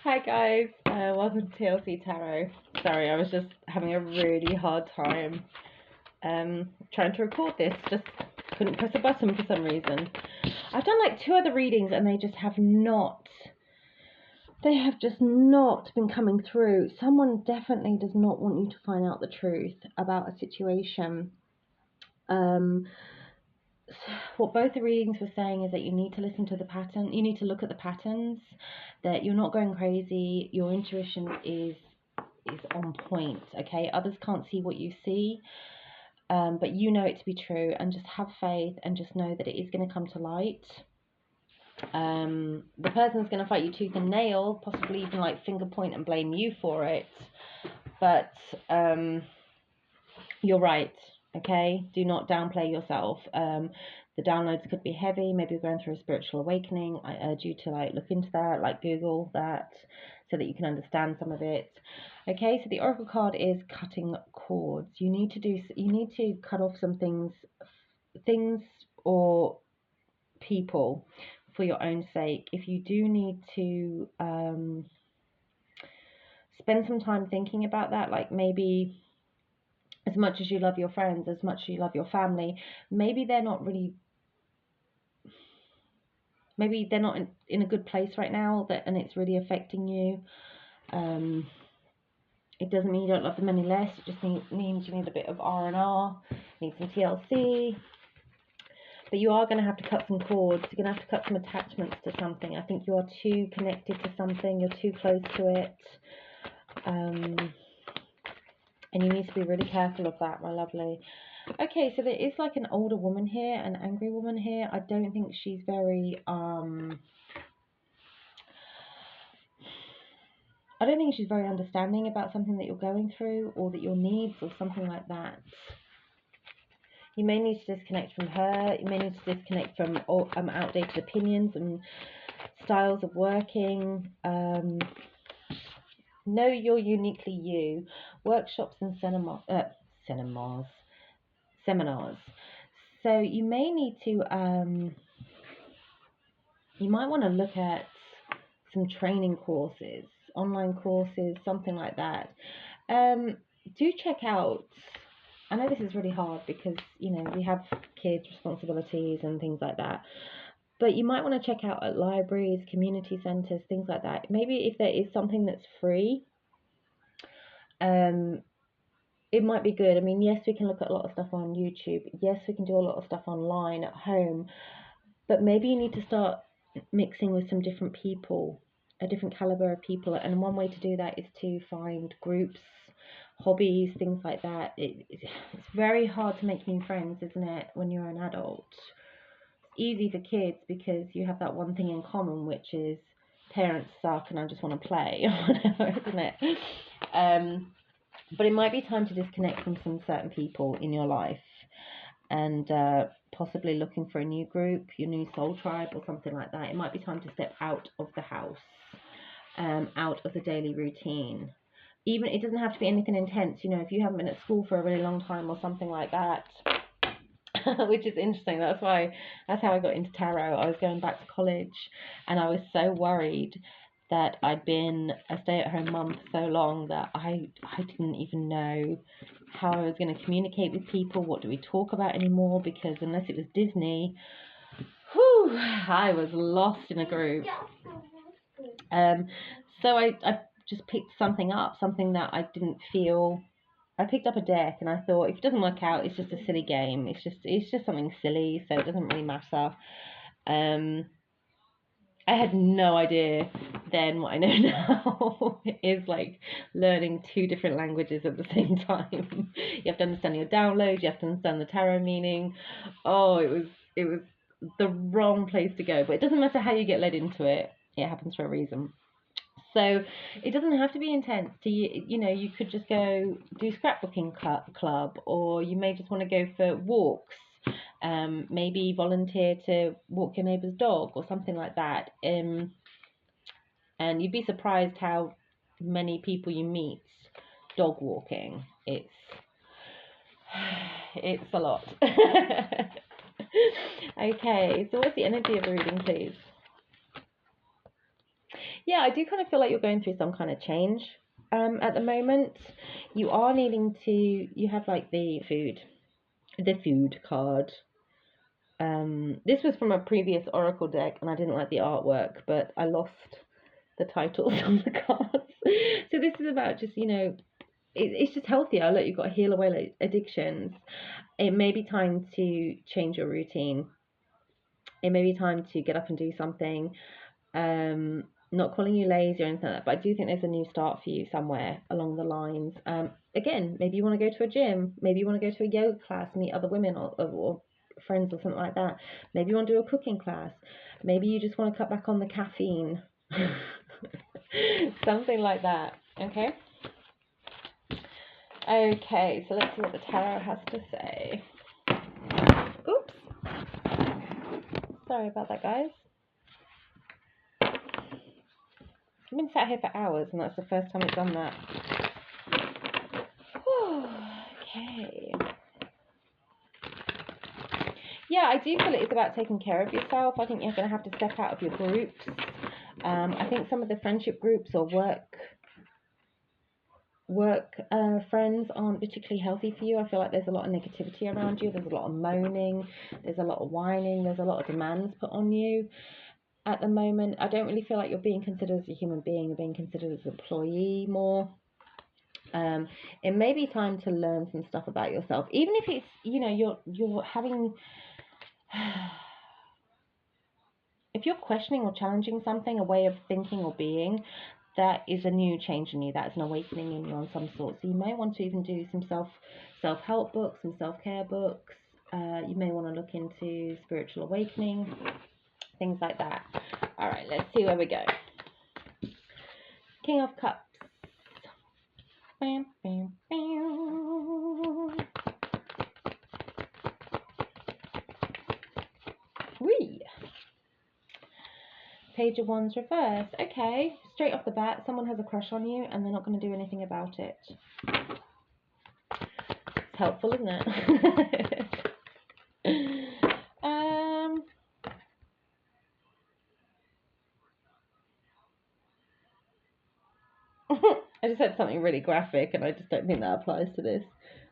Hi guys, welcome to TLC Tarot. Sorry, I was just having a really hard time trying to record this. Just couldn't press a button for some reason. I've done like 2 other readings and they have just not been coming through. Someone definitely does not want you to find out the truth about a situation. What both the readings were saying is that you need to listen to the pattern. You need to look at the patterns, that you're not going crazy. Your intuition is on point, okay? Others can't see what you see, but you know it to be true, and just have faith and just know that it is going to come to light. The person's going to fight you tooth and nail, possibly even like finger point and blame you for it, but you're right, okay? Do not downplay yourself. The downloads could be heavy. Maybe you're going through a spiritual awakening. I urge you to like look into that, like Google that, so that you can understand some of it. Okay, so the Oracle card is cutting cords. You need to cut off some things or people for your own sake. If you do need to spend some time thinking about that, like maybe as much as you love your friends, as much as you love your family, maybe they're not in a good place right now, and it's really affecting you. It doesn't mean you don't love them any less. It just means you need a bit of R&R, need some TLC. But you are going to have to cut some cords. You're going to have to cut some attachments to something. I think you are too connected to something. You're too close to it. And you need to be really careful of that, my lovely. Okay, so there is like an older woman here, an angry woman here. I don't think she's very understanding about something that you're going through, or that your needs, or something like that. You may need to disconnect from her. You may need to disconnect from outdated opinions and styles of working. Know you're uniquely you. Workshops and seminars. So you may need to, you might want to look at some training courses, online courses, something like that. Do check out, I know this is really hard because, you know, we have kids' responsibilities and things like that. But you might want to check out at libraries, community centres, things like that. Maybe if there is something that's free, it might be good. I mean, yes, we can look at a lot of stuff on YouTube. Yes, we can do a lot of stuff online at home. But maybe you need to start mixing with some different people, a different caliber of people. And one way to do that is to find groups, hobbies, things like that. It's very hard to make new friends, isn't it, when you're an adult? It's easy for kids because you have that one thing in common, which is parents suck and I just want to play, or whatever, isn't it? But it might be time to disconnect from some certain people in your life, and possibly looking for a new group, your new soul tribe or something like that. It might be time to step out of the house, out of the daily routine. Even, it doesn't have to be anything intense, you know, if you haven't been at school for a really long time or something like that, which is interesting. That's how I got into tarot. I was going back to college and I was so worried that I'd been a stay-at-home mum for so long that I didn't even know how I was going to communicate with people. What do we talk about anymore? Because unless it was Disney, I was lost in a group. So I just picked something up, something that I didn't feel. I picked up a deck and I thought, if it doesn't work out, it's just a silly game. It's just something silly, so it doesn't really matter. I had no idea then what I know now is like learning 2 different languages at the same time. You have to understand your download, you have to understand the tarot meaning. Oh, it was the wrong place to go, but it doesn't matter how you get led into it. It happens for a reason. So it doesn't have to be intense. You know, you could just go do scrapbooking club, or you may just want to go for walks. Maybe volunteer to walk your neighbour's dog or something like that. And you'd be surprised how many people you meet dog walking. It's a lot. Okay, so what's the energy of the reading, please? Yeah, I do kind of feel like you're going through some kind of change at the moment. You are needing to, you have like the food card. This was from a previous Oracle deck, and I didn't like the artwork, but I lost the titles on the cards. So this is about just, it's just healthier. Look, you've got to heal away like addictions. It may be time to change your routine. It may be time to get up and do something. Not calling you lazy or anything like that, but I do think there's a new start for you somewhere along the lines. Again, maybe you want to go to a gym, maybe you want to go to a yoga class, meet other women or friends or something like that. Maybe you want to do a cooking class. Maybe you just want to cut back on the caffeine. Something like that. Okay. Okay, so let's see what the tarot has to say. Oops. Sorry about that, guys. I've been sat here for hours, and that's the first time I've done that. Okay. Yeah, I do feel it is about taking care of yourself. I think you're going to have to step out of your groups. I think some of the friendship groups or work friends aren't particularly healthy for you. I feel like there's a lot of negativity around you. There's a lot of moaning. There's a lot of whining. There's a lot of demands put on you. At the moment, I don't really feel like you're being considered as a human being. You're being considered as an employee more. It may be time to learn some stuff about yourself, even if it's, you're having, if you're questioning or challenging something, a way of thinking or being, that is a new change in you. That's an awakening in you on some sort. So you may want to even do some self-help books, some self-care books. You may want to look into spiritual awakening, things like that. All right, let's see where we go. King of Cups. Bam, bam, bam. Whee! Page of Wands reverse. Okay, straight off the bat, someone has a crush on you and they're not going to do anything about it. It's helpful, isn't it? I just said something really graphic, and I just don't think that applies to this.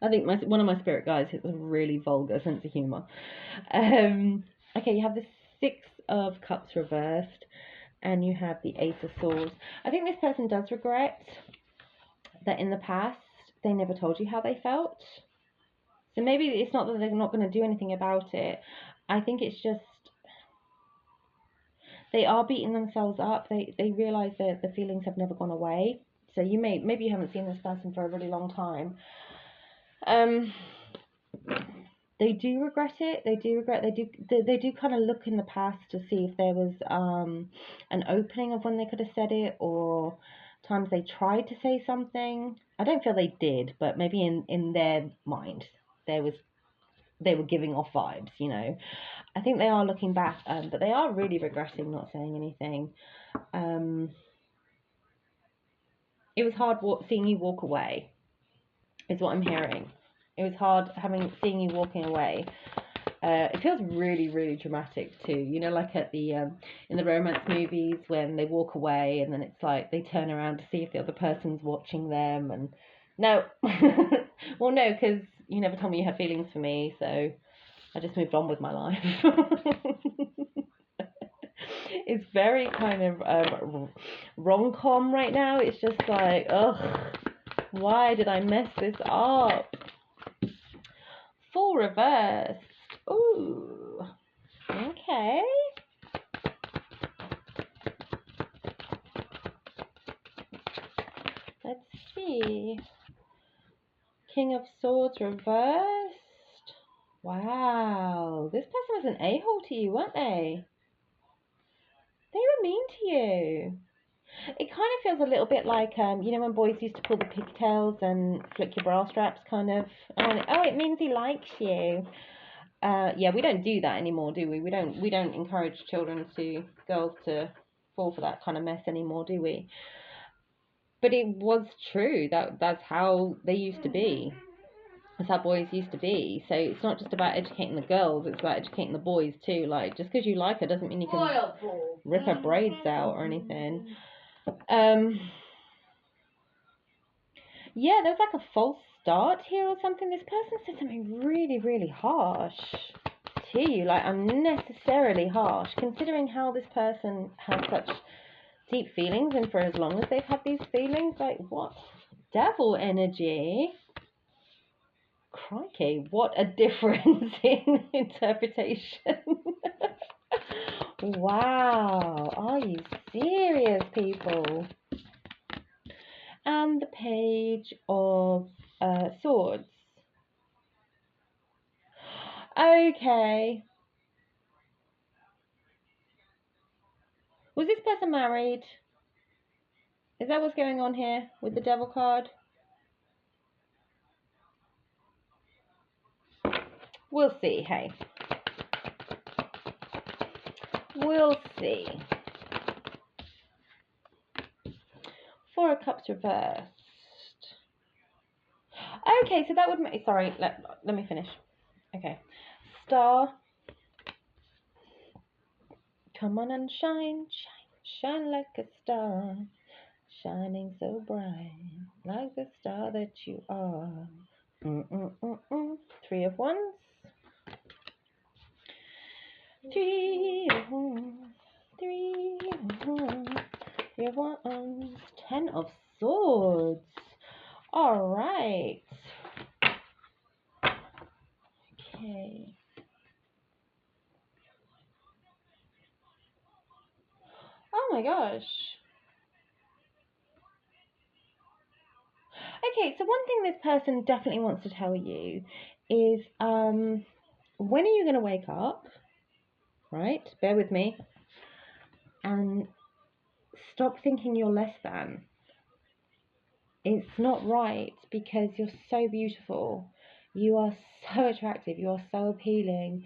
I think one of my spirit guides has a really vulgar sense of humour. Okay, you have the Six of Cups reversed, and you have the Ace of Swords. I think this person does regret that in the past they never told you how they felt. So maybe it's not that they're not going to do anything about it. I think it's just they are beating themselves up. They realise that the feelings have never gone away. So maybe you haven't seen this person for a really long time. They do regret it. They do kind of look in the past to see if there was an opening of when they could have said it, or times they tried to say something. I don't feel they did, but maybe in their mind they were giving off vibes, I think they are looking back, but they are really regretting not saying anything. It was hard seeing you walk away, is what I'm hearing. It was hard seeing you walking away. It feels really, really dramatic too. Like at the in the romance movies when they walk away and then it's like they turn around to see if the other person's watching them. And no, well, no, because you never told me you had feelings for me, so I just moved on with my life. It's very kind of rom-com right now. It's just like, ugh, why did I mess this up? Full reverse. Ooh, okay. Let's see. King of Swords reversed. Wow, this person was an a-hole to you, weren't they? They were mean to you. It kind of feels a little bit like, when boys used to pull the pigtails and flick your bra straps, kind of. Oh, it means he likes you. Yeah, we don't do that anymore, do we? We don't encourage girls to fall for that kind of mess anymore, do we? But it was true. That's how they used to be. That's how boys used to be. So it's not just about educating the girls, it's about educating the boys too. Like, just because you like her doesn't mean you can rip her braids out or anything. Yeah, there's like a false start here or something. This person said something really, really harsh to you, like unnecessarily harsh, considering how this person has such deep feelings and for as long as they've had these feelings. Like, what? Devil energy. Crikey, what a difference in interpretation. Wow, are you serious, people? And the Page of Swords. Okay. Was this person married? Is that what's going on here with the Devil card? We'll see, hey. We'll see. Four of Cups reversed. Okay, so that would make... Sorry, let me finish. Okay. Star. Come on and shine, shine, shine like a star. Shining so bright, like the star that you are. Three of Wands. Three of Wands. Three of Wands. Three of Wands. 10 of Swords. All right. Okay. Oh my gosh. Okay, so one thing this person definitely wants to tell you is when are you going to wake up? Right? Bear with me. And stop thinking you're less than. It's not right, because you're so beautiful. You are so attractive. You are so appealing.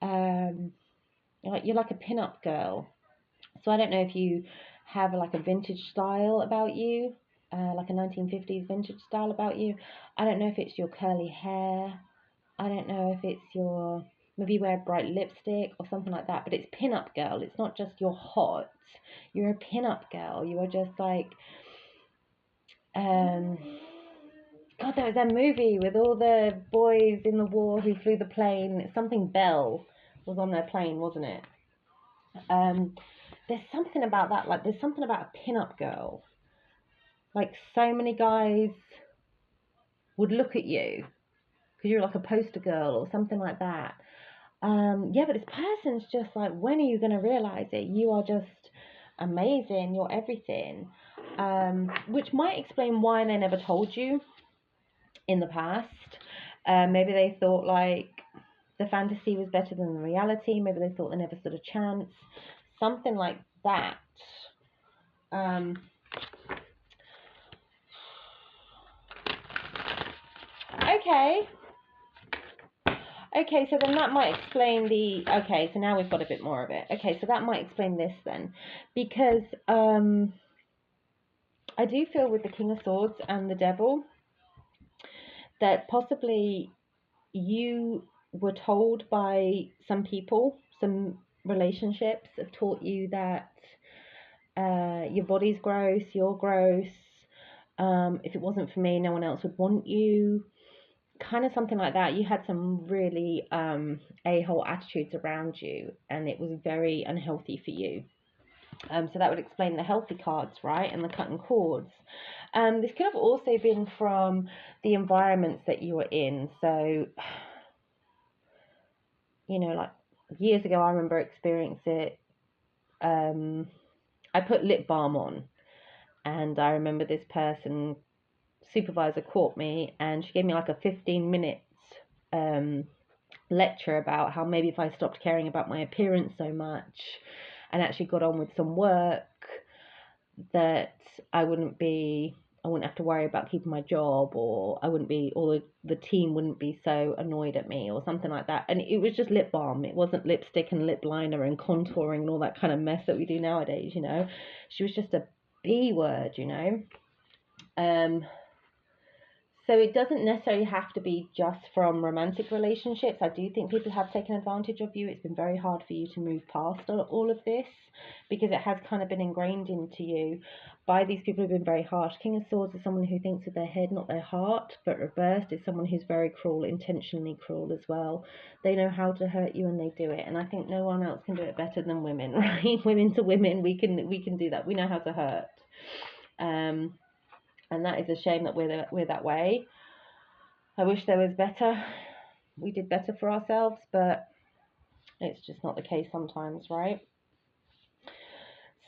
You're like a pin-up girl. So I don't know if you have like a vintage style about you, like a 1950s vintage style about you. I don't know if it's your curly hair. I don't know if it's your, maybe you wear bright lipstick or something like that. But it's pin-up girl. It's not just you're hot. You're a pin-up girl. You are just like, God, there was that movie with all the boys in the war who flew the plane. Something Bell was on their plane, wasn't it? There's something about that. Like, there's something about a pin-up girl. Like, so many guys would look at you because you're like a poster girl or something like that. Yeah, but this person's just like, when are you going to realize it? You are just amazing. You're everything. Which might explain why they never told you in the past. Maybe they thought like the fantasy was better than the reality. Maybe they thought they never stood a chance. Something like that. Okay, so then that might explain the... Okay, so now we've got a bit more of it. Okay, so that might explain this then. Because I do feel with the King of Swords and the Devil that possibly you were told by some people, some relationships have taught you that your body's gross, you're gross. If it wasn't for me, no one else would want you. Kind of something like that. You had some really a-hole attitudes around you, and it was very unhealthy for you. So that would explain the healthy cards, right? And the cutting cords. This could have also been from the environments that you were in. So, you know, like years ago, I remember experiencing it. I put lip balm on, and I remember this person, supervisor, caught me, and she gave me like a 15-minute lecture about how maybe if I stopped caring about my appearance so much and actually got on with some work, that I wouldn't have to worry about keeping my job, or the team wouldn't be so annoyed at me or something like that. And it was just lip balm. It wasn't lipstick and lip liner and contouring and all that kind of mess that we do nowadays, you know. She was just a B word, you know. So it doesn't necessarily have to be just from romantic relationships. I do think people have taken advantage of you. It's been very hard for you to move past all of this because it has kind of been ingrained into you by these people who've been very harsh. King of Swords is someone who thinks with their head, not their heart, but reversed is someone who's very cruel, intentionally cruel as well. They know how to hurt you and they do it. And I think no one else can do it better than women, right? Women to women, we can do that. We know how to hurt. And that is a shame that we're that way. I wish there was better. We did better for ourselves, but it's just not the case sometimes, right?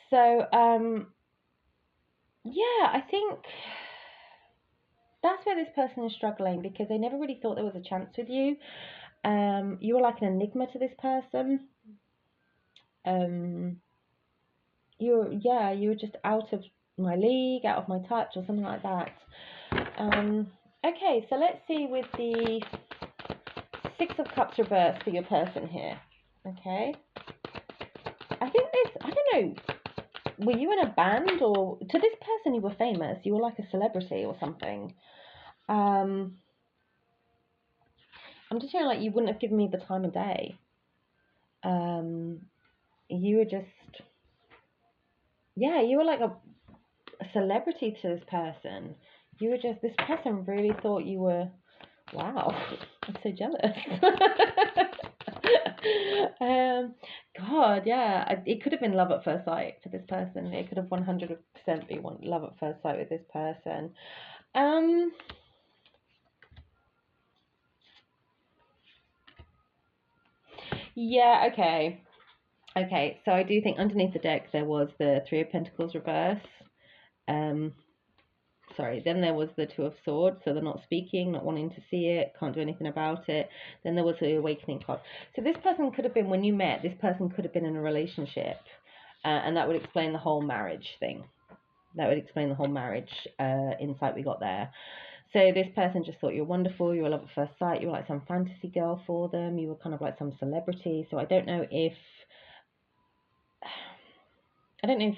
So, yeah, I think that's where this person is struggling because they never really thought there was a chance with you. You were like an enigma to this person. You were just out of my league, out of my touch, or something like that. Okay, so let's see with the Six of Cups reversed for your person here. Okay. I think this, I don't know, were you in a band or to this person you were famous? You were like a celebrity or something. I'm just feeling like you wouldn't have given me the time of day. You were just, yeah, you were like a celebrity to this person. You were just, this person really thought you were, wow, I'm so jealous. God, yeah, it could have been love at first sight for this person. It could have 100% been love at first sight with this person. Yeah, okay. Okay, so I do think underneath the deck there was the Three of Pentacles reverse. Sorry, then there was the Two of Swords, so they're not speaking, not wanting to see it, can't do anything about it. Then there was the Awakening card. So this person could have been, when you met, this person could have been in a relationship, and that would explain the whole marriage thing. That would explain the whole marriage insight we got there. So this person just thought you were wonderful, you were love at first sight, you were like some fantasy girl for them, you were kind of like some celebrity. So I don't know if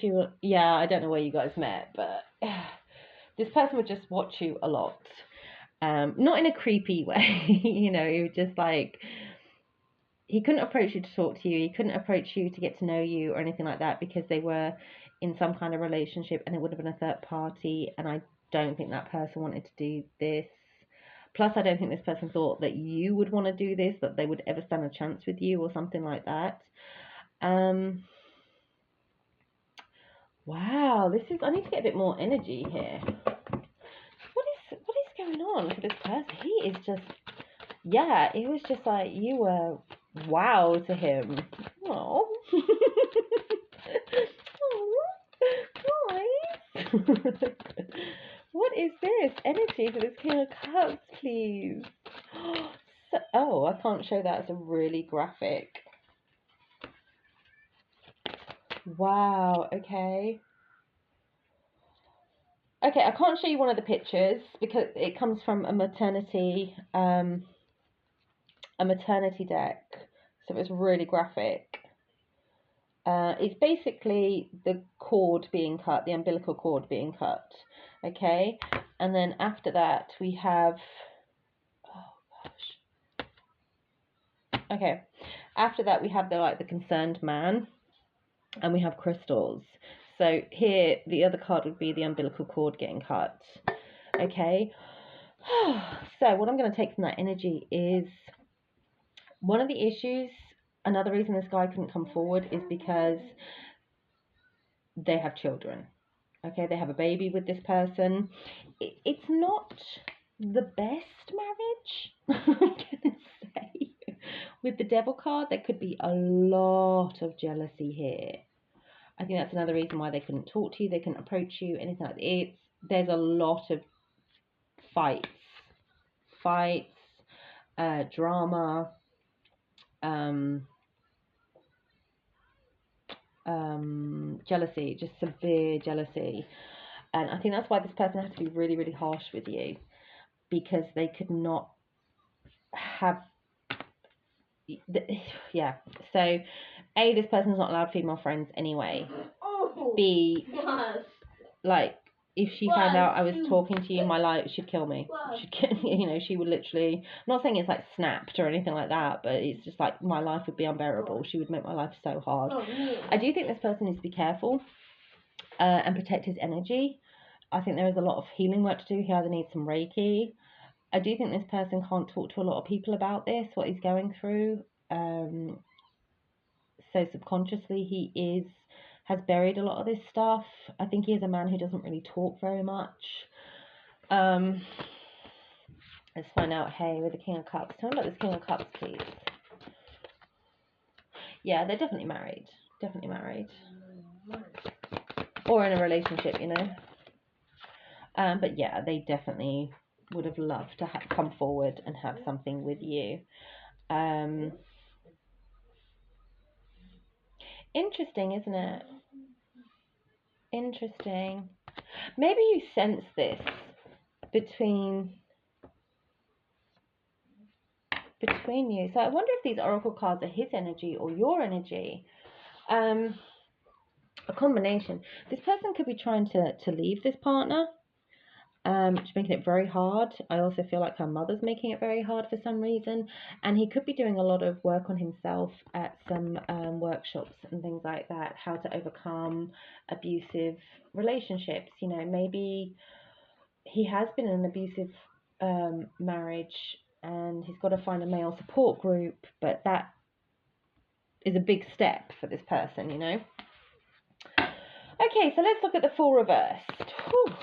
you were, yeah, I don't know where you guys met, but this person would just watch you a lot. Not in a creepy way, you know, he would just like, he couldn't approach you to talk to you, he couldn't approach you to get to know you or anything like that because they were in some kind of relationship and it would have been a third party, and I don't think that person wanted to do this. Plus, I don't think this person thought that you would want to do this, that they would ever stand a chance with you or something like that. Wow, this is, I need to get a bit more energy here. What is going on for this person? He is just, yeah, it was just like you were wow to him. Oh. Guys. What is this? Energy for this King of Cups, please. So, oh, I can't show that. It's a really graphic. Wow, okay. Okay, I can't show you one of the pictures because it comes from a maternity deck, so it's really graphic. It's basically the cord being cut, the umbilical cord being cut. Okay, and then after that we have, oh gosh. Okay, after that we have the concerned man, and we have crystals. So here the other card would be the umbilical cord getting cut. Okay. So what I'm going to take from that energy is one of the issues, another reason this guy couldn't come forward is because they have children. Okay, they have a baby with this person. It's not the best marriage, I'm going to say. With the Devil card, there could be a lot of jealousy here. I think that's another reason why they couldn't talk to you, they couldn't approach you, anything like that. There's a lot of fights, drama, jealousy, just severe jealousy. And I think that's why this person has to be really, really harsh with you, because they could not have, yeah. So, A, this person's not allowed female friends anyway. B, like, if she found out I was talking to you, my life, she'd kill me. You know, she would literally, I'm not saying it's like snapped or anything like that, but it's just like my life would be unbearable. She would make my life so hard. I do think this person needs to be careful and protect his energy. I think there is a lot of healing work to do. He either needs some Reiki. I do think this person can't talk to a lot of people about this, what he's going through. So subconsciously he has buried a lot of this stuff. I think he is a man who doesn't really talk very much. Let's find out, hey, with the King of Cups. Tell me about this King of Cups, please. Yeah, they're definitely married. Definitely married. Or in a relationship, you know. But yeah, they definitely would have loved to come forward and have something with you. Interesting, isn't it? Interesting. Maybe you sense this between you. So I wonder if these oracle cards are his energy or your energy. A combination. This person could be trying to leave this partner. She's making it very hard. I also feel like her mother's making it very hard for some reason. And he could be doing a lot of work on himself at some workshops and things like that. How to overcome abusive relationships. You know, maybe he has been in an abusive marriage and he's got to find a male support group. But that is a big step for this person, you know. Okay, so let's look at the Fool reversed. Whew.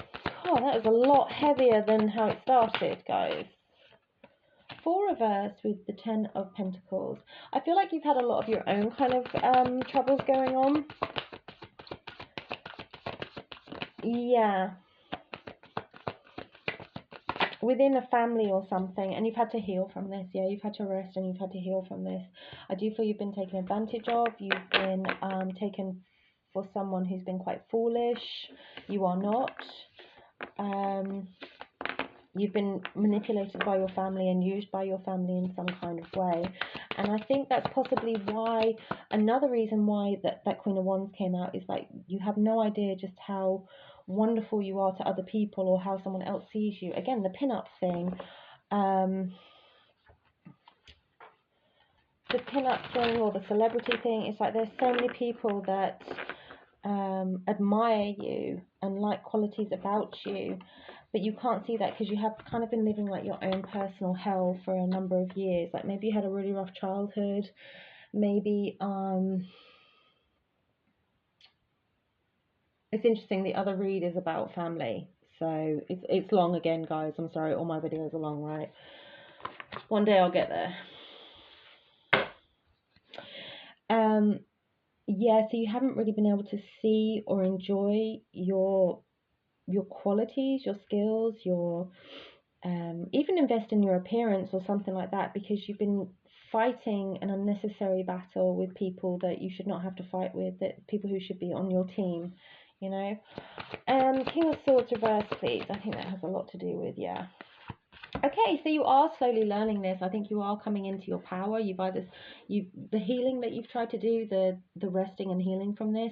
Oh, that was a lot heavier than how it started, guys. Fool reversed with the Ten of Pentacles. I feel like you've had a lot of your own kind of troubles going on. Yeah. Within a family or something, and you've had to heal from this. Yeah, you've had to rest and you've had to heal from this. I do feel you've been taken advantage of. You've been taken for someone who's been quite foolish. You are not. You've been manipulated by your family and used by your family in some kind of way. And I think that's possibly why, another reason why that Queen of Wands came out is like you have no idea just how wonderful you are to other people or how someone else sees you. Again, the pin-up thing. The pin-up thing or the celebrity thing, it's like there's so many people that admire you and like qualities about you, but you can't see that because you have kind of been living like your own personal hell for a number of years. Like maybe you had a really rough childhood, maybe it's interesting, the other read is about family, so it's long again, guys. I'm sorry, all my videos are long, right? One day I'll get there. Yeah, so you haven't really been able to see or enjoy your qualities, your skills, your even invest in your appearance or something like that, because you've been fighting an unnecessary battle with people that you should not have to fight with, that people who should be on your team, you know. King of Swords reverse, please. I think that has a lot to do with, yeah. Okay, so you are slowly learning this. I think you are coming into your power. The healing that you've tried to do, the resting and healing from this,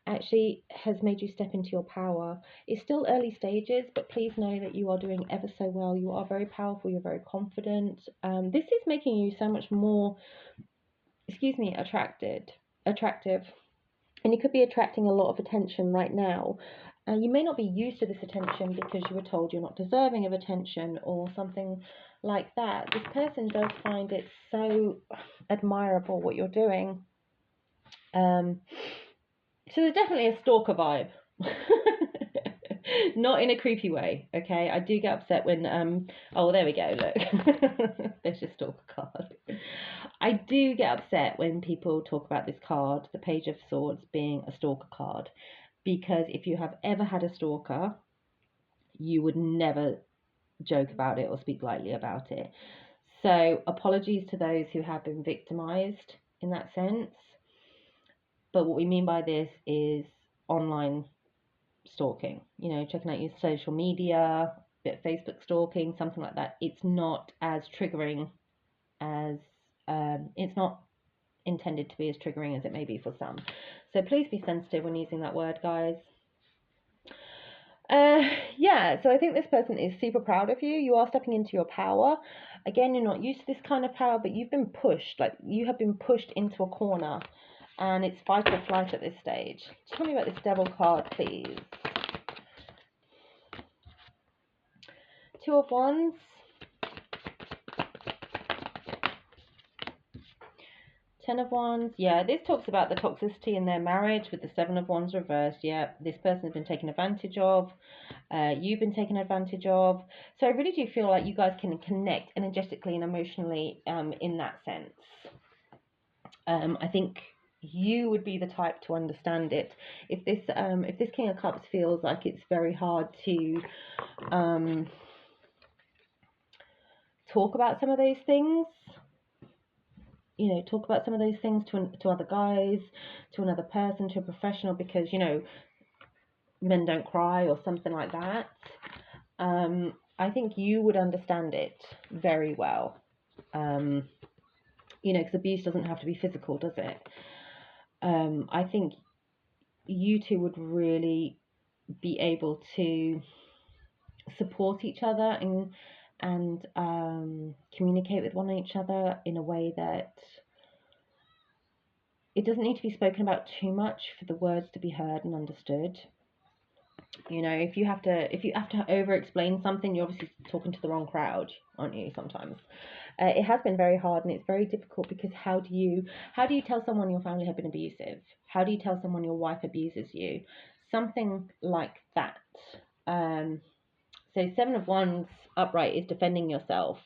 actually has made you step into your power. It's still early stages, but please know that you are doing ever so well. You are very powerful. You're very confident. This is making you so much more, attractive. And you could be attracting a lot of attention right now. You may not be used to this attention because you were told you're not deserving of attention or something like that. This person does find it so admirable what you're doing. So there's definitely a stalker vibe. Not in a creepy way, okay? I do get upset when, oh, there we go, look. There's your stalker card. I do get upset when people talk about this card, the Page of Swords, being a stalker card, because if you have ever had a stalker, you would never joke about it or speak lightly about it. So apologies to those who have been victimized in that sense. But what we mean by this is online stalking, checking out your social media, a bit of Facebook stalking, something like that. It's not as triggering as, it's not intended to be as triggering as it may be for some. So please be sensitive when using that word, guys. Yeah, so I think this person is super proud of you. You are stepping into your power. Again, you're not used to this kind of power, but you've been pushed. Like, you have been pushed into a corner, and it's fight or flight at this stage. Tell me about this Devil card, please. Two of Wands. Ten of Wands. Yeah, this talks about the toxicity in their marriage with the Seven of Wands reversed. Yeah, this person has been taken advantage of. You've been taken advantage of. So I really do feel like you guys can connect energetically and emotionally in that sense. I think you would be the type to understand it. If this King of Cups feels like it's very hard to talk about some of those things, you know, talk about some of those things to other guys, to another person, to a professional, because, you know, men don't cry or something like that. I think you would understand it very well. You know, because abuse doesn't have to be physical, does it? I think you two would really be able to support each other and communicate with one another in a way that it doesn't need to be spoken about too much for the words to be heard and understood. You know, if you have to over explain something, you're obviously talking to the wrong crowd, aren't you? Sometimes it has been very hard, and it's very difficult, because how do you tell someone your family have been abusive? How do you tell someone your wife abuses you? Something like that. So Seven of Wands upright is defending yourself,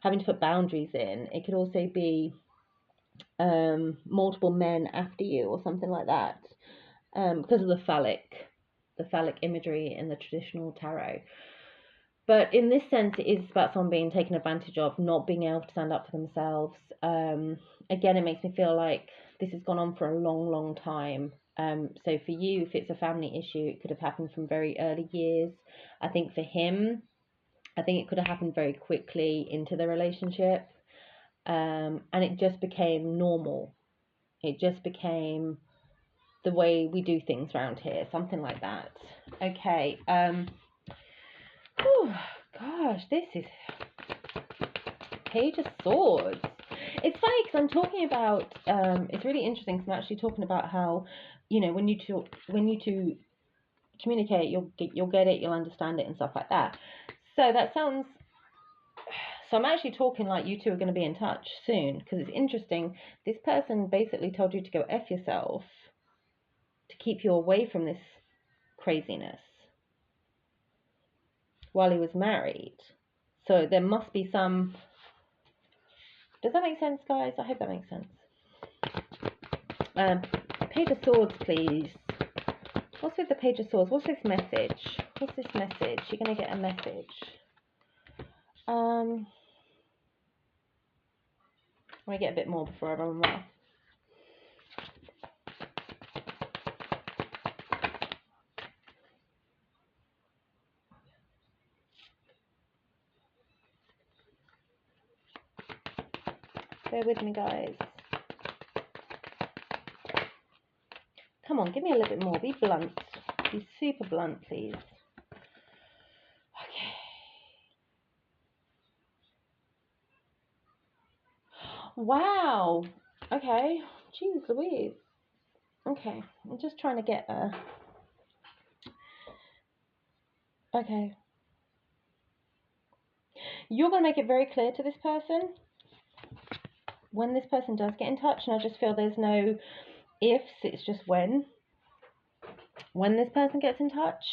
having to put boundaries in. It could also be multiple men after you or something like that, because of the phallic imagery in the traditional tarot. But in this sense, it is about someone being taken advantage of, not being able to stand up for themselves. Again, it makes me feel like this has gone on for a long, long time. So for you, if it's a family issue, it could have happened from very early years. I think for him, I think it could have happened very quickly into the relationship. And it just became normal. It just became the way we do things around here, something like that. Okay. Oh gosh, this is Page of Swords. It's funny because I'm talking about. It's really interesting because I'm actually talking about how, you know, when you two communicate, you'll get it, you'll understand it, and stuff like that. So that sounds. So I'm actually talking like you two are going to be in touch soon, because it's interesting. This person basically told you to go F yourself to keep you away from this craziness while he was married. So there must be some. Does that make sense, guys? I hope that makes sense. Page of Swords, please. What's with the Page of Swords? What's this message? What's this message? You're going to get a message. Let me get a bit more before I run off. Bear with me, guys. Come on, give me a little bit more. Be blunt. Be super blunt, please. Okay. Wow. Okay. Jeez Louise. Okay. I'm just trying to get a... Okay. You're going to make it very clear to this person when this person does get in touch, and I just feel there's no ifs, it's just when. When this person gets in touch,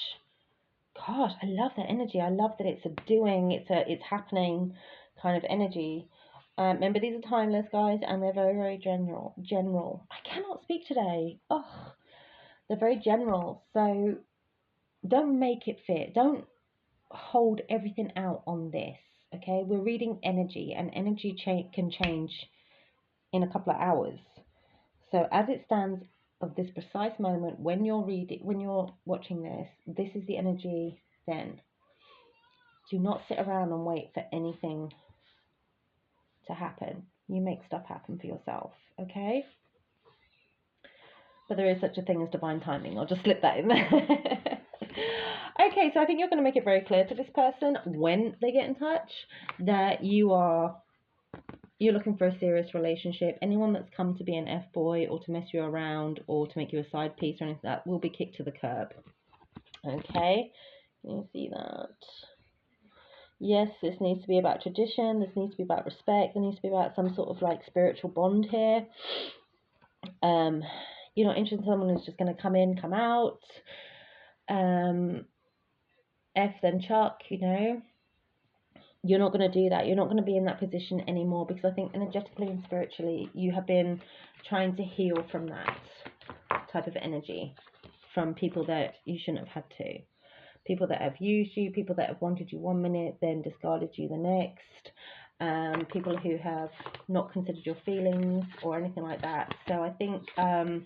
gosh, I love that energy. I love that it's a doing, it's happening kind of energy. Remember, these are timeless, guys, and they're very, very general. I cannot speak today. Oh, they're very general. So don't make it fit. Don't hold everything out on this. Okay, we're reading energy, and energy can change in a couple of hours. So as it stands of this precise moment, when you're watching this, this is the energy then. Do not sit around and wait for anything to happen. You make stuff happen for yourself, okay? But there is such a thing as divine timing. I'll just slip that in there. Okay, so I think you're going to make it very clear to this person when they get in touch that you're looking for a serious relationship. Anyone that's come to be an F-boy or to mess you around or to make you a side piece or anything like that will be kicked to the curb. Okay, can you see that? Yes, this needs to be about tradition. This needs to be about respect. There needs to be about some sort of like spiritual bond here. You're not interested in someone who's just going to come in, come out. F then Chuck, you know. You're not going to do that. You're not going to be in that position anymore, because I think energetically and spiritually you have been trying to heal from that type of energy, from people that you shouldn't have had to. People that have used you, people that have wanted you 1 minute, then discarded you the next, people who have not considered your feelings or anything like that. So I think you're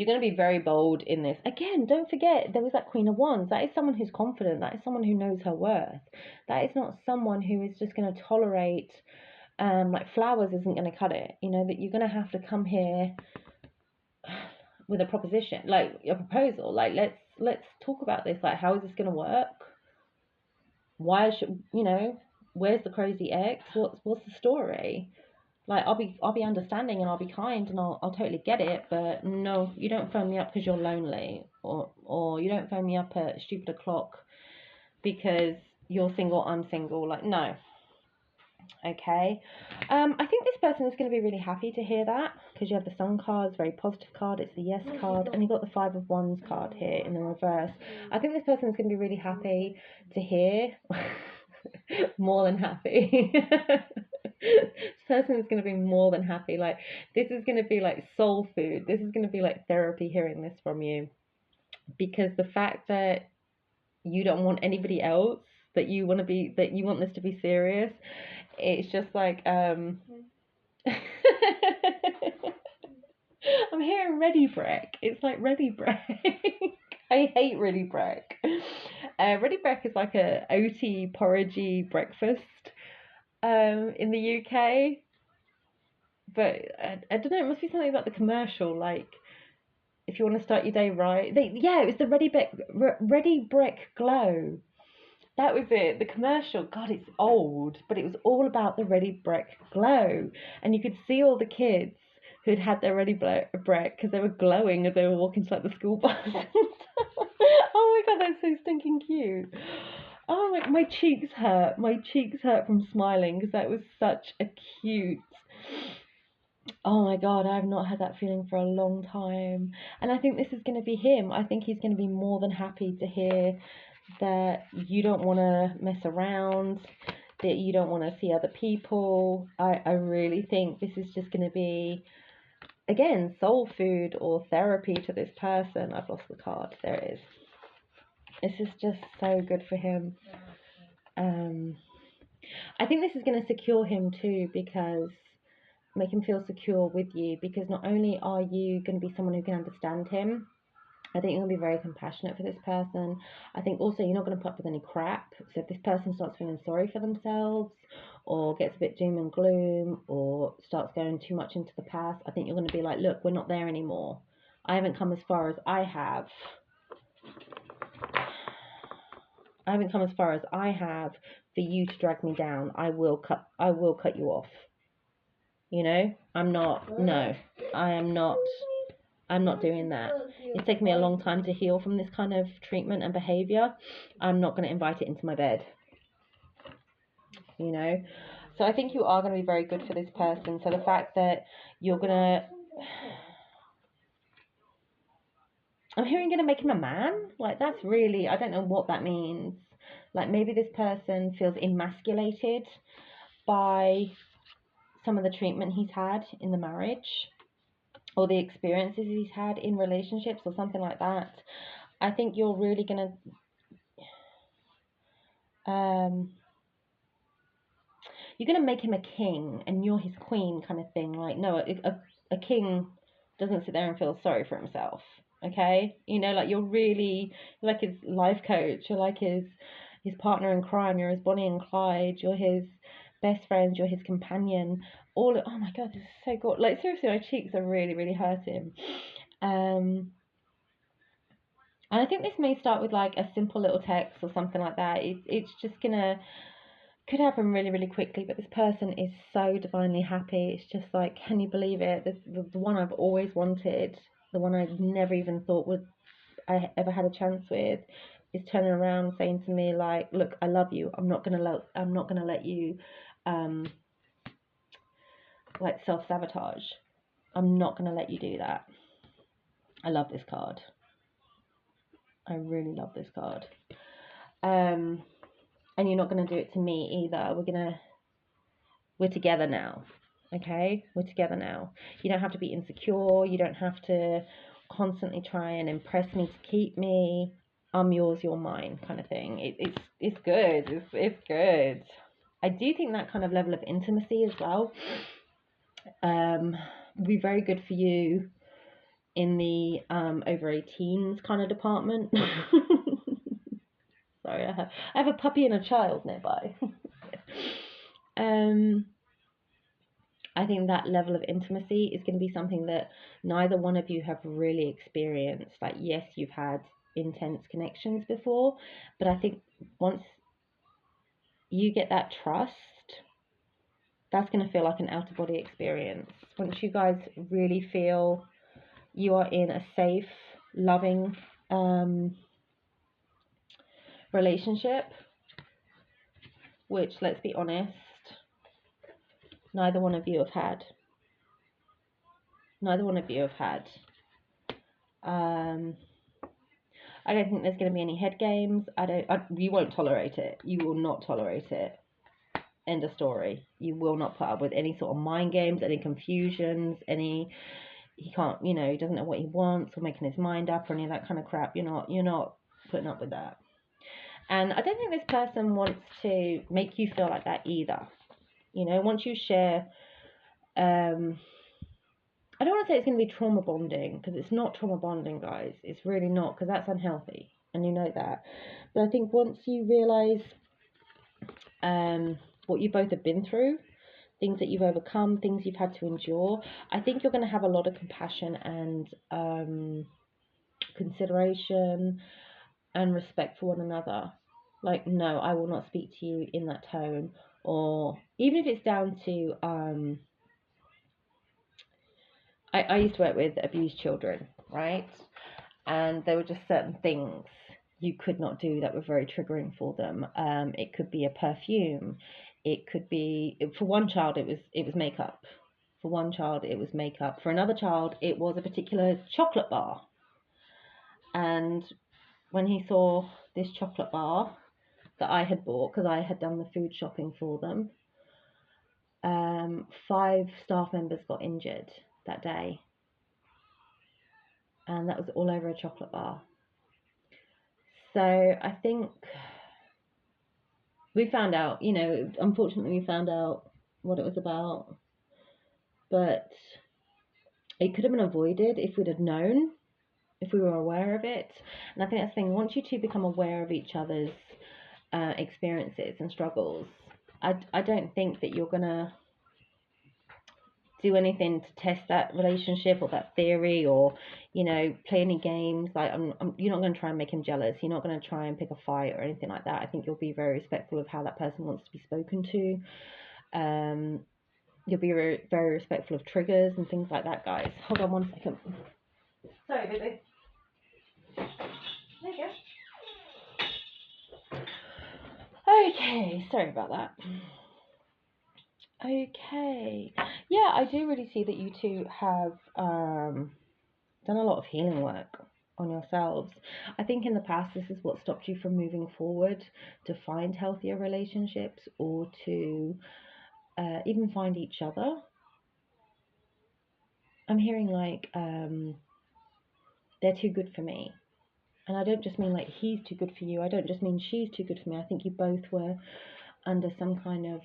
going to be very bold in this. Again, don't forget, there was that Queen of Wands. That is someone who's confident. That is someone who knows her worth. That is not someone who is just going to tolerate, like flowers isn't going to cut it. You know, that you're going to have to come here with a proposition, like a proposal. Like, let's talk about this. Like, how is this going to work? Why should, you know, where's the crazy ex? What's the story? Like, I'll be understanding and I'll be kind and I'll totally get it, but no, you don't phone me up because you're lonely, or you don't phone me up at stupid o'clock because you're single, I'm single. Like, no. Okay. I think this person is going to be really happy to hear that, because you have the Sun card, it's a very positive card, it's the yes card, and you've got the Five of Wands card here in the reverse. I think this person is going to be really happy to hear, more than happy. This person is going to be more than happy. Like, this is going to be like soul food. This is going to be like therapy hearing this from you, because the fact that you don't want anybody else, that you want this to be serious, it's just like I'm hearing ready break. It's like ready break. I hate ready break. Ready break is like a oaty porridgey breakfast in the UK, but I don't know, it must be something about the commercial, like if you want to start your day right. Yeah, it was the Ready Brick Glow. That was it, the commercial. God, it's old, but it was all about the Ready Brick Glow, and you could see all the kids who'd had their Ready Brick because they were glowing as they were walking to like the school bus. Oh my God, that's so stinking cute. Oh my cheeks hurt. My cheeks hurt from smiling, because that was such a cute. Oh my God, I've not had that feeling for a long time. And I think this is going to be him. I think he's going to be more than happy to hear that you don't want to mess around, that you don't want to see other people. I really think this is just going to be, again, soul food or therapy to this person. I've lost the card. There it is. This is just so good for him. I think this is going to secure him too, because make him feel secure with you, because not only are you going to be someone who can understand him, I think you're going to be very compassionate for this person. I think also you're not going to put up with any crap. So if this person starts feeling sorry for themselves, or gets a bit doom and gloom, or starts going too much into the past, I think you're going to be like, look, we're not there anymore. I haven't come as far as I have. I haven't come as far as I have for you to drag me down. I will cut you off. You know, I'm not doing that. It's taken me a long time to heal from this kind of treatment and behavior. I'm not going to invite it into my bed. You know, so I think you are going to be very good for this person. So the fact that you're going to, I'm hearing, going to make him a man. Like, that's really, I don't know what that means. Like, maybe this person feels emasculated by some of the treatment he's had in the marriage, or the experiences he's had in relationships, or something like that. I think you're really going to you're going to make him a king and you're his queen, kind of thing. Like, no, a king doesn't sit there and feel sorry for himself. Okay, you know, like, you're like his life coach. You're like his partner in crime. You're his Bonnie and Clyde. You're his best friend. You're his companion. Oh my God, this is so good. Like, seriously, my cheeks are really, really hurting. And I think this may start with like a simple little text or something like that. It's just gonna could happen really, really quickly, but this person is so divinely happy. It's just like, can you believe it? The one I've always wanted, the one I never even thought would I ever had a chance with, is turning around saying to me like, look, I love you. I'm not gonna let you um like self-sabotage. I'm not gonna let you do that. I love this card. I really love this card. And you're not gonna do it to me either. We're together now. Okay, we're together now. You don't have to be insecure. You don't have to constantly try and impress me to keep me. I'm yours, you're mine, kind of thing. It's good. It's good. I do think that kind of level of intimacy as well would be very good for you in the over 18s kind of department. Sorry, I have a puppy and a child nearby. um, I think that level of intimacy is going to be something that neither one of you have really experienced. Like, yes, you've had intense connections before, but I think once you get that trust, that's going to feel like an out of body experience. Once you guys really feel you are in a safe, loving relationship, which, let's be honest, neither one of you have had. Neither one of you have had. I don't think there's going to be any head games. You won't tolerate it. You will not tolerate it. End of story. You will not put up with any sort of mind games, any confusions, he can't, he doesn't know what he wants or making his mind up or any of that kind of crap. You're not putting up with that. And I don't think this person wants to make you feel like that either. Once you share, I don't want to say it's going to be trauma bonding, because it's not trauma bonding, guys. It's really not, because that's unhealthy, and you know that. But I think once you realise what you both have been through, things that you've overcome, things you've had to endure, I think you're going to have a lot of compassion and consideration and respect for one another. Like, no, I will not speak to you in that tone, or even if it's down to I used to work with abused children, right? And there were just certain things you could not do that were very triggering for them. It could be a perfume. It could be, for one child, it was makeup. For one child, it was makeup. For another child, it was a particular chocolate bar. And when he saw this chocolate bar that I had bought, because I had done the food shopping for them, 5 staff members got injured that day. And that was all over a chocolate bar. So I think we found out, unfortunately we found out what it was about, but it could have been avoided if we'd have known, if we were aware of it. And I think that's the thing, once you two become aware of each other's experiences and struggles, I don't think that you're going to do anything to test that relationship or that theory, or play any games. Like, you're not going to try and make him jealous. You're not going to try and pick a fight or anything like that. I think you'll be very respectful of how that person wants to be spoken to. You'll be very respectful of triggers and things like that, guys. Hold on 1 second. Sorry, baby. There you go. Okay, sorry about that. Okay, yeah, I do really see that you two have done a lot of healing work on yourselves. I think in the past this is what stopped you from moving forward to find healthier relationships, or to even find each other. I'm hearing like they're too good for me. And I don't just mean like he's too good for you. I don't just mean she's too good for me. I think you both were under some kind of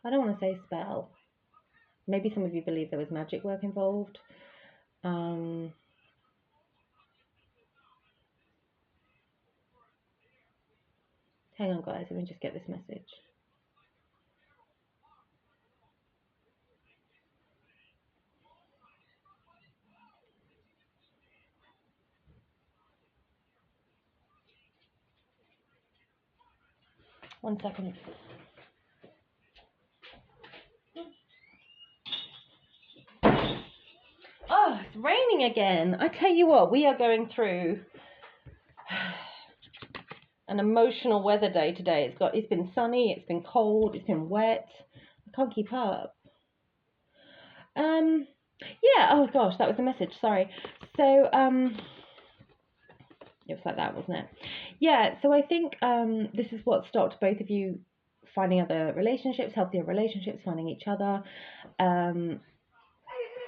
I don't want to say spell. Maybe some of you believe there was magic work involved. Hang on, guys. Let me just get this message. 1 second. Oh, it's raining again. I tell you what, we are going through an emotional weather day today. It's been sunny, it's been cold, it's been wet. I can't keep up. Yeah, oh gosh, that was the message, sorry. So, it was like that, wasn't it? Yeah, so I think this is what stopped both of you finding other relationships, healthier relationships, finding each other.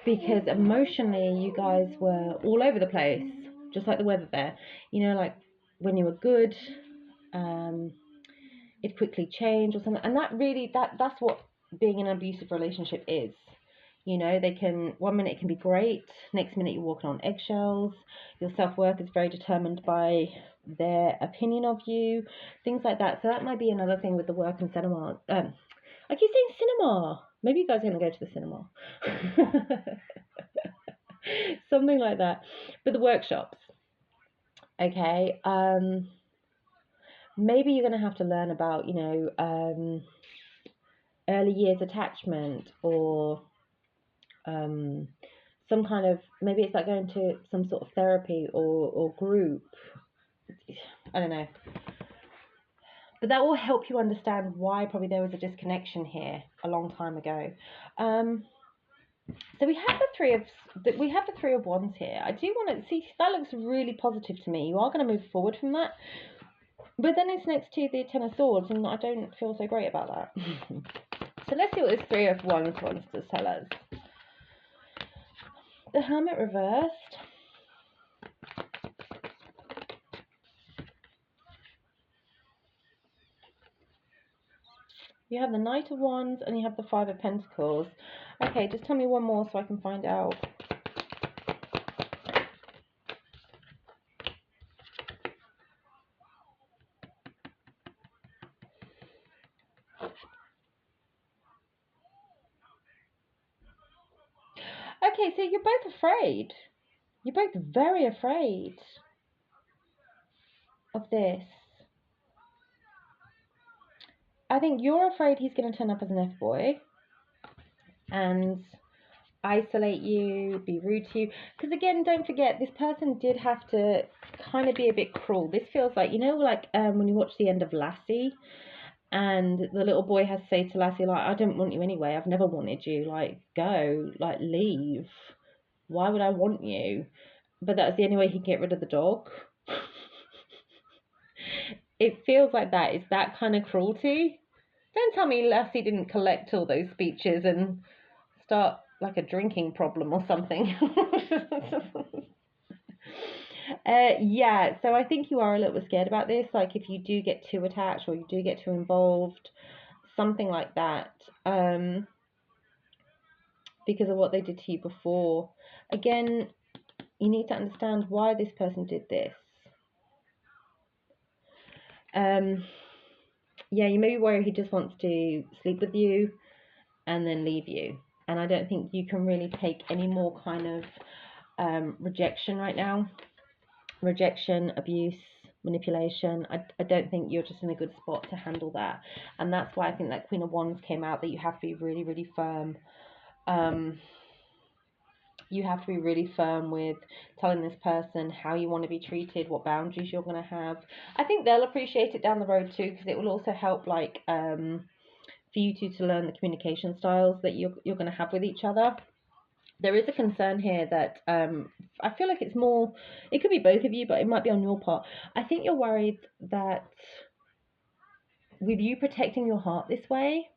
Because emotionally you guys were all over the place, just like the weather there. You know, like when you were good, it quickly changed or something. And that really, that's what being in an abusive relationship is. You know, they can, 1 minute it can be great, next minute you're walking on eggshells, your self-worth is very determined by their opinion of you, things like that. So that might be another thing with the work and cinema. I keep saying cinema. Maybe you guys are going to go to the cinema. Something like that. But the workshops, okay, maybe you're going to have to learn about, you know, early years attachment, or some kind of, maybe it's like going to some sort of therapy or group. I don't know. But that will help you understand why probably there was a disconnection here a long time ago. So we have the three of wands here. I do want to see, that looks really positive to me. You are going to move forward from that. But then it's next to the Ten of Swords, and I don't feel so great about that. So let's see what this Three of Wands wants to tell us. The Hermit reversed. You have the Knight of Wands, and you have the Five of Pentacles. Okay, just tell me one more so I can find out. Okay, so you're both afraid. You're both very afraid of this. I think you're afraid he's going to turn up as an F-boy and isolate you, be rude to you. Because again, don't forget, this person did have to kind of be a bit cruel. This feels like, you know, like when you watch the end of Lassie, and the little boy has to say to Lassie, like, I don't want you anyway. I've never wanted you. Like, go. Like, leave. Why would I want you? But that's the only way he can get rid of the dog. It feels like that. It's that kind of cruelty. Don't tell me Lassie didn't collect all those speeches and start like a drinking problem or something. Yeah, so I think you are a little bit scared about this. Like if you do get too attached or you do get too involved, something like that, because of what they did to you before. Again, you need to understand why this person did this. Yeah, you may be worried he just wants to sleep with you and then leave you. And I don't think you can really take any more kind of rejection right now. Rejection, abuse, manipulation. I don't think you're just in a good spot to handle that. And that's why I think that Queen of Wands came out, that you have to be really, really firm. You have to be really firm with telling this person how you want to be treated, what boundaries you're going to have. I think they'll appreciate it down the road too, because it will also help, like, for you two to learn the communication styles that you're going to have with each other. There is a concern here that I feel like it's more, it could be both of you, but it might be on your part. I think you're worried that with you protecting your heart this way,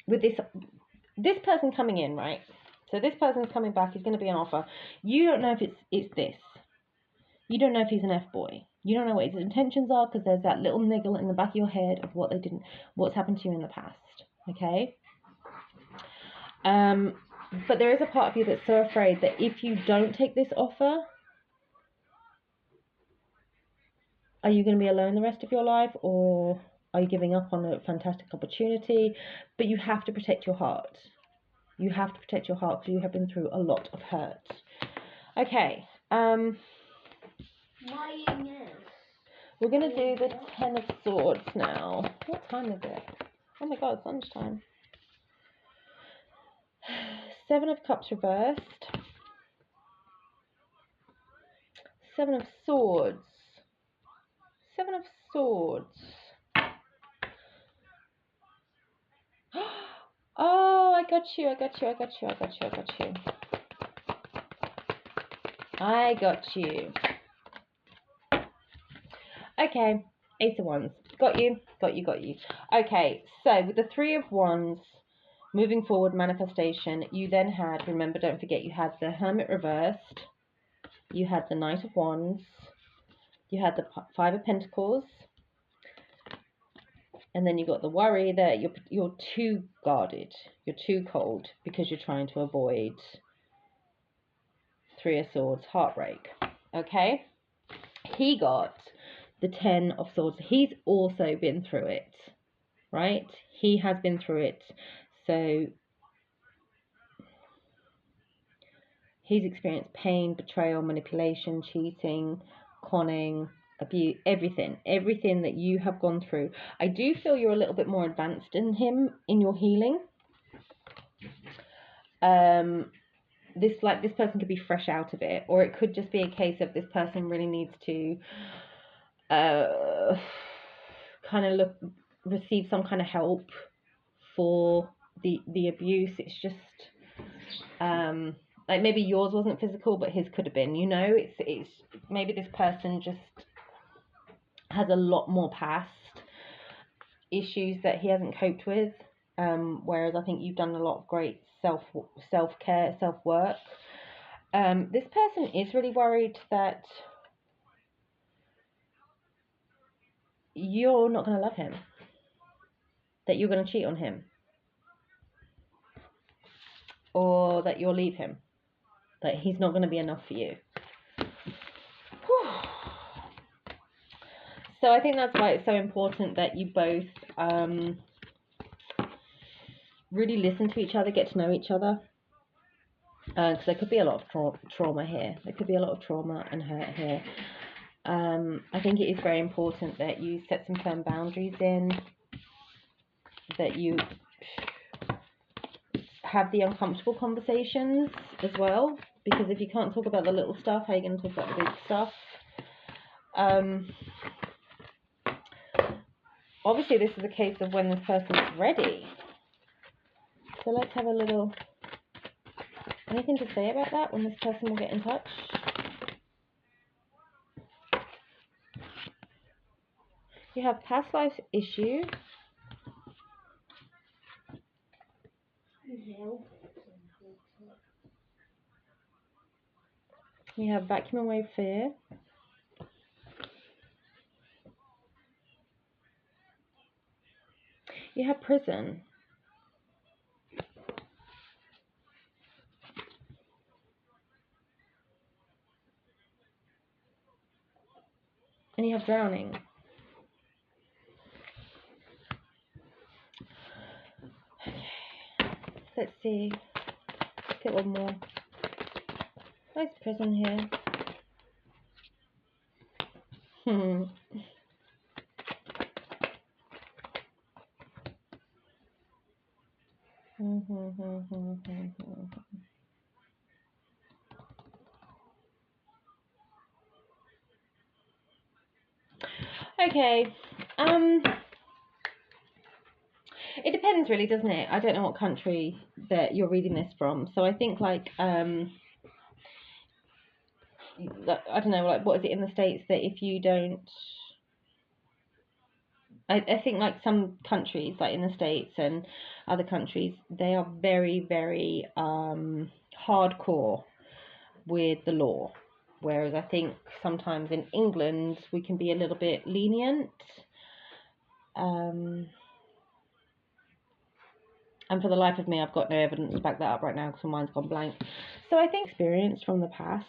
with this person coming in, right? So this person's coming back, he's going to be an offer. You don't know if it's this. You don't know if he's an F-boy. You don't know what his intentions are, because there's that little niggle in the back of your head of what's happened to you in the past. Okay? But there is a part of you that's so afraid that if you don't take this offer, are you going to be alone the rest of your life, or are you giving up on a fantastic opportunity? But you have to protect your heart. You have to protect your heart, because you have been through a lot of hurt. Okay. We're going to do the Ten of Swords now. What time is it? Oh my god, it's lunchtime. Seven of Cups reversed. Seven of Swords. Seven of Swords. Oh, I got you. I got you. Okay, Ace of Wands. Got you. Okay, so with the Three of Wands, moving forward, manifestation, you then had, remember, don't forget, you had the Hermit reversed, you had the Knight of Wands, you had the Five of Pentacles, and then you got the worry that you're too guarded, you're too cold because you're trying to avoid Three of Swords, heartbreak. Okay, he got the Ten of Swords. He's also been through it, right? He has been through it. So he's experienced pain, betrayal, manipulation, cheating, conning, abuse, everything that you have gone through. I do feel you're a little bit more advanced in him in your healing. This person could be fresh out of it, or it could just be a case of this person really needs to kind of receive some kind of help for the abuse. It's just like maybe yours wasn't physical, but his could have been. You know, it's maybe this person just has a lot more past issues that he hasn't coped with. Whereas I think you've done a lot of great self-care, self-work. This person is really worried that you're not going to love him, that you're going to cheat on him, or that you'll leave him, that he's not going to be enough for you. So I think that's why it's so important that you both really listen to each other, get to know each other. Because there could be a lot of trauma here. There could be a lot of trauma and hurt here. I think it is very important that you set some firm boundaries in, that you have the uncomfortable conversations as well. Because if you can't talk about the little stuff, how are you going to talk about the big stuff? Obviously, this is a case of when this person's ready. So let's have a little... Anything to say about that, when this person will get in touch? You have past life issue. You have vacuum away fear. You have prison. And you have drowning. Okay. Let's see. Let's get one more. Nice prison here. Okay. It depends really, doesn't it? I don't know what country that you're reading this from. So I think like I don't know, like what is it in the States that if you don't, I think like some countries, like in the States and other countries, they are very, very hardcore with the law. Whereas I think sometimes in England we can be a little bit lenient. And for the life of me, I've got no evidence to back that up right now because my mind's gone blank. So I think experience from the past,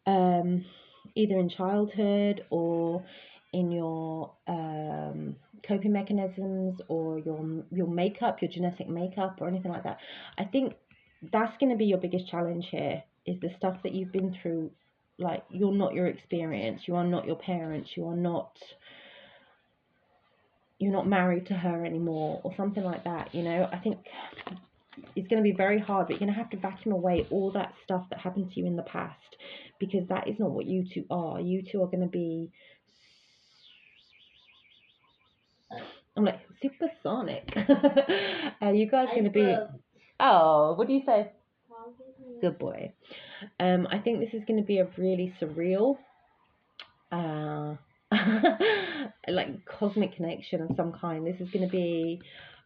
either in childhood or in your coping mechanisms or your makeup, your genetic makeup or anything like that. I think that's going to be your biggest challenge here, is the stuff that you've been through like you're not your experience, you are not your parents, you're not married to her anymore, or something like that. I think it's going to be very hard, but you're going to have to vacuum away all that stuff that happened to you in the past, because that is not what you two are. You two are going to be, I'm like, supersonic. You guys are going to be, oh, what do you say? Good boy. I think this is going to be a really surreal, like cosmic connection of some kind. This is going to be,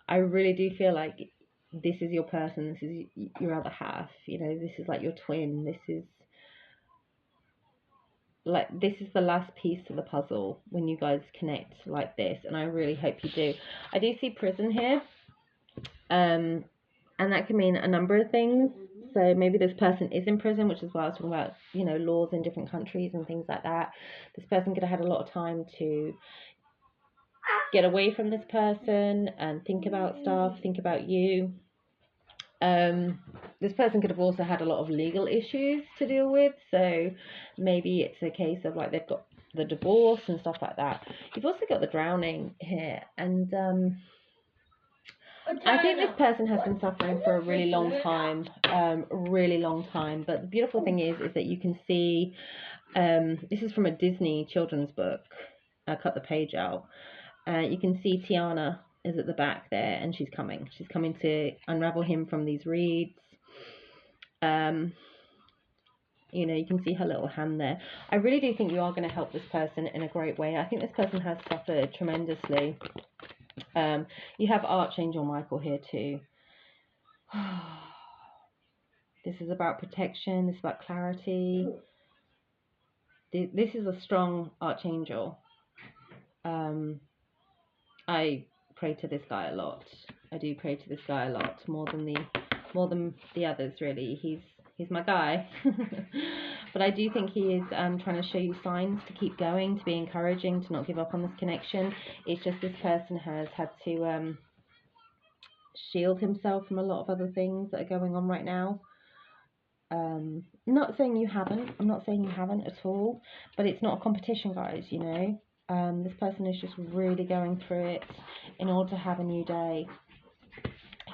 I really do feel like this is your person, this is your other half, this is like your twin, this is the last piece of the puzzle when you guys connect like this, and I really hope you do. I do see prison here, and that can mean a number of things. So maybe this person is in prison, which is why I was talking about, laws in different countries and things like that. This person could have had a lot of time to get away from this person and think about stuff, think about you. This person could have also had a lot of legal issues to deal with, so maybe it's a case of like they've got the divorce and stuff like that. You've also got the drowning here, and I think this person has been suffering for a really long time, but the beautiful thing is that you can see, this is from a Disney children's book. I cut the page out. You can see Tiana is at the back there, and she's coming to unravel him from these reeds. You can see her little hand there. I really do think you are going to help this person in a great way. I think this person has suffered tremendously. You have Archangel Michael here too. This is about protection. This is about clarity. This is a strong Archangel. I pray to this guy a lot. I do pray to this guy a lot, more than the others, really. He's my guy. But I do think he is trying to show you signs to keep going, to be encouraging, to not give up on this connection. It's just this person has had to shield himself from a lot of other things that are going on right now. Not saying you haven't. I'm not saying you haven't at all. But it's not a competition, guys, this person is just really going through it in order to have a new day.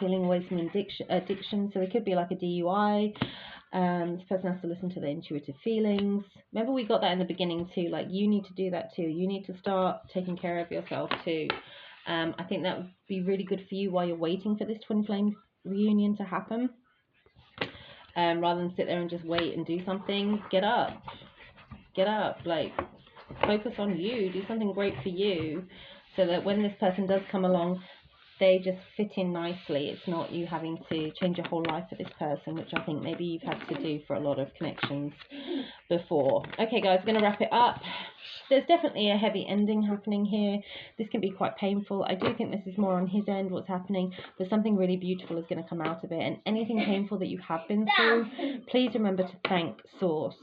Healing away some addiction. So it could be like a DUI. This person has to listen to their intuitive feelings. Remember, we got that in the beginning too. Like, you need to do that too. You need to start taking care of yourself too. I think that would be really good for you while you're waiting for this twin flame reunion to happen. Rather than sit there and just wait and do something, get up. Like, focus on you. Do something great for you, so that when this person does come along, they just fit in nicely. It's not you having to change your whole life for this person, which I think maybe you've had to do for a lot of connections before. Okay, guys, I'm going to wrap it up. There's definitely a heavy ending happening here. This can be quite painful. I do think this is more on his end, what's happening, but something really beautiful is going to come out of it. And anything painful that you have been through, please remember to thank Source.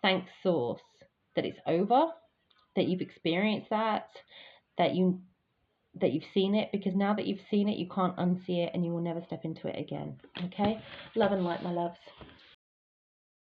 Thank Source that it's over, that you've experienced that you've seen it, because now that you've seen it, you can't unsee it, and you will never step into it again. Okay? Love and light, my loves.